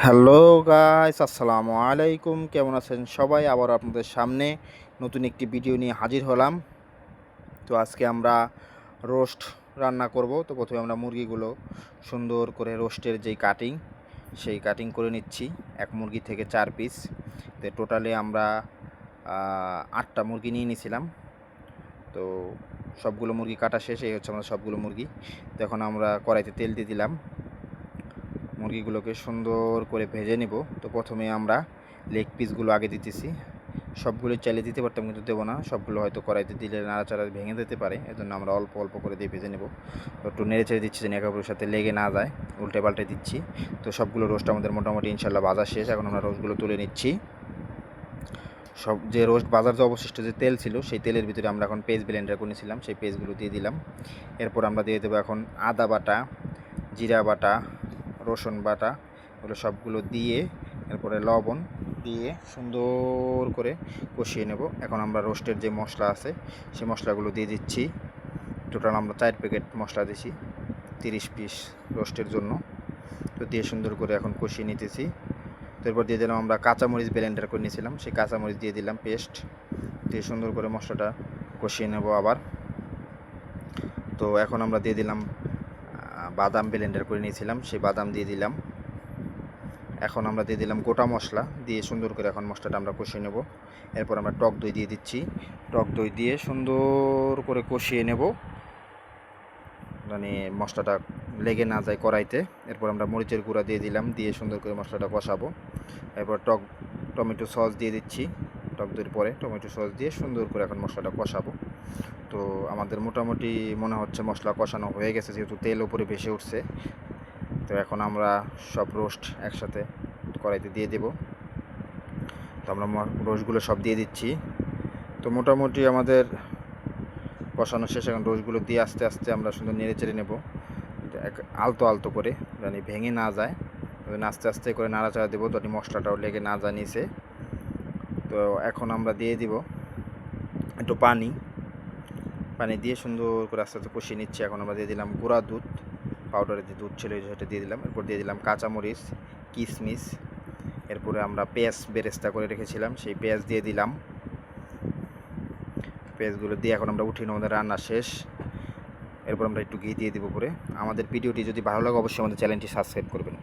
Hello guys, আসসালামু আলাইকুম। কেমন আছেন সবাই? আবার আপনাদের সামনে নতুন একটি ভিডিও নিয়ে হাজির হলাম। তো আজকে আমরা রোস্ট রান্না করব। তো প্রথমে আমরা মুরগিগুলো সুন্দর করে রোস্টের যেই কাটিং সেই কাটিং করে নিচ্ছি। এক মুরগি থেকে 4 পিস। তো টোটালি আমরা 8টা মুরগি নিয়ে নিয়েছিলাম। তো সবগুলো মুরগি কাটা শেষ। এই হচ্ছে আমাদের সবগুলো মুরগি। তো এখন আমরা কড়াইতে তেল দিয়ে দিলাম। মুরগিগুলোকে সুন্দর করে ভেজে নিব। তো প্রথমে আমরা লেগ পিসগুলো আগে দিতেছি। সবগুলো চাইলে দিতে পারতাম, কিন্তু দেবো না। সবগুলো হয়তো কড়াইতে দিলে নাড়াচাড়া ভেঙে যেতে পারে, এজন্য আমরা অল্প অল্প করে দিয়ে ভেজে নেব। তো একটু নেড়ে চেড়ে দিচ্ছি যেন একে অপরের সাথে লেগে না যায়, উল্টে পাল্টে দিচ্ছি। তো সবগুলো রোস্ট আমাদের মোটামুটি ইনশাল্লাহ ভাজা শেষ। এখন আমরা রোস্টগুলো তুলে নিচ্ছি। সব যে রোস্ট বাজার যে অবশিষ্ট যে তেল ছিল, সেই তেলের ভিতরে আমরা এখন পেস্ট ব্লেন্ডার করে নিয়েছিলাম, সেই পেস্টগুলো দিয়ে দিলাম। এরপর আমরা দিয়ে দেবো এখন আদা বাটা, জিরা বাটা, রসুন বাটা, ওগুলো সবগুলো দিয়ে এরপরে লবণ দিয়ে সুন্দর করে কষিয়ে নেব। এখন আমরা রোস্টের যে মশলা আছে সেই মশলাগুলো দিয়ে দিচ্ছি। টোটাল আমরা 4 প্যাকেট মশলা দিছি 30 পিস রোস্টের জন্য। তো দিয়ে সুন্দর করে এখন কষিয়ে নিতেছি। তো এরপর দিয়ে দিলাম আমরা কাঁচামরিচ ব্লেন্ডার করে নিয়েছিলাম, সেই কাঁচামরিচ দিয়ে দিলাম পেস্ট, দিয়ে সুন্দর করে মশলাটা কষিয়ে নেব আবার। তো এখন আমরা দিয়ে দিলাম বাদাম ব্লেন্ডার করে নিয়েছিলাম, সেই বাদাম দিয়ে দিলাম। এখন আমরা দিয়ে দিলাম গোটা মশলা, দিয়ে সুন্দর করে এখন মশলাটা আমরা কষিয়ে নেব। এরপর আমরা টক দই দিয়ে দিচ্ছি। টক দই দিয়ে সুন্দর করে কষিয়ে নেব, মানে মশলাটা লেগে না যায় কড়াইতে। এরপর আমরা মরিচের গুঁড়া দিয়ে দিলাম, দিয়ে সুন্দর করে মশলাটা কষাবো। এরপর টমেটো সস দিয়ে দিচ্ছি। টক দইয়ের পরে টমেটো সস দিয়ে সুন্দর করে এখন মশলাটা কষাবো। তো আমাদের মোটামুটি মনে হচ্ছে মশলা কষানো হয়ে গেছে, যেহেতু তেল উপরে ভেসে উঠছে। তো এখন আমরা সব রোস্ট একসাথে কড়াইতে দিয়ে দেব। তো আমরা রোস্টগুলো সব দিয়ে দিচ্ছি। তো মোটামুটি আমাদের কষানো শেষ। এখন রোস্টগুলো দিয়ে আস্তে আস্তে আমরা সুন্দর নেড়ে চেড়ে নেব, আলতো আলতো করে, মানে ভেঙে না যায়। আস্তে আস্তে করে নাড়াচাড়া দেবো, যাতে মশলাটাও লেগে না যায় নিচে। তো এখন আমরা দিয়ে দিব একটু পানি দিয়ে সুন্দর করে আস্তে আস্তে কষিয়ে নিচ্ছি। এখন আমরা দিয়ে দিলাম গুঁড়া দুধ, পাউডারের যে দুধ ছিল সেটা দিয়ে দিলাম। এরপর দিয়ে দিলাম কাঁচামরিচ, কিশমিশ। এরপরে আমরা পেঁয়াজ বেরেস্তা করে রেখেছিলাম, সেই পেঁয়াজ দিয়ে দিলাম। পেঁয়াজগুলো দিয়ে এখন আমরা উঠিয়ে আমাদের রান্না শেষ। এরপর আমরা একটু ঘি দিয়ে দিব পরে। আমাদের ভিডিওটি যদি ভালো লাগে অবশ্যই আমাদের চ্যানেলটি সাবস্ক্রাইব করবেন।